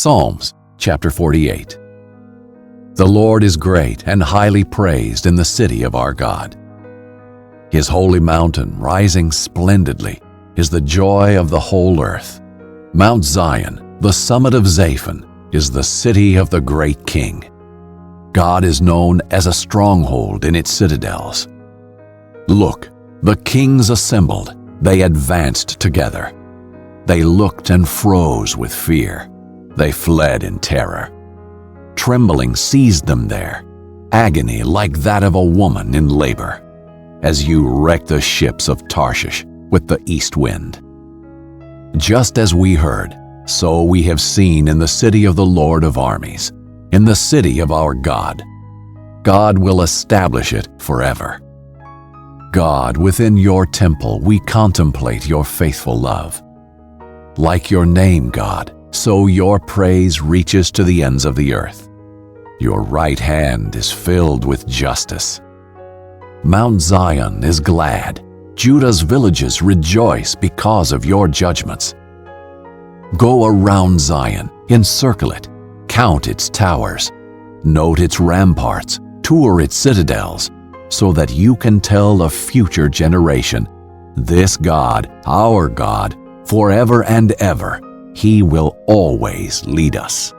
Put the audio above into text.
Psalms chapter 48. The Lord is great and highly praised in the city of our God. His holy mountain, rising splendidly, is the joy of the whole earth. Mount Zion, the summit of Zaphon, is the city of the great King. God is known as a stronghold in its citadels. Look, the kings assembled, they advanced together. They looked and froze with fear. They fled in terror. Trembling seized them there, agony like that of a woman in labor, as you wreck the ships of Tarshish with the east wind. Just as we heard, so we have seen in the city of the Lord of Armies, in the city of our God. God will establish it forever. God, within your temple we contemplate your faithful love. Like your name, God, so your praise reaches to the ends of the earth. Your right hand is filled with justice. Mount Zion is glad. Judah's villages rejoice because of your judgments. Go around Zion, encircle it, count its towers, note its ramparts, tour its citadels, so that you can tell a future generation, this God, our God, forever and ever, He will always lead us.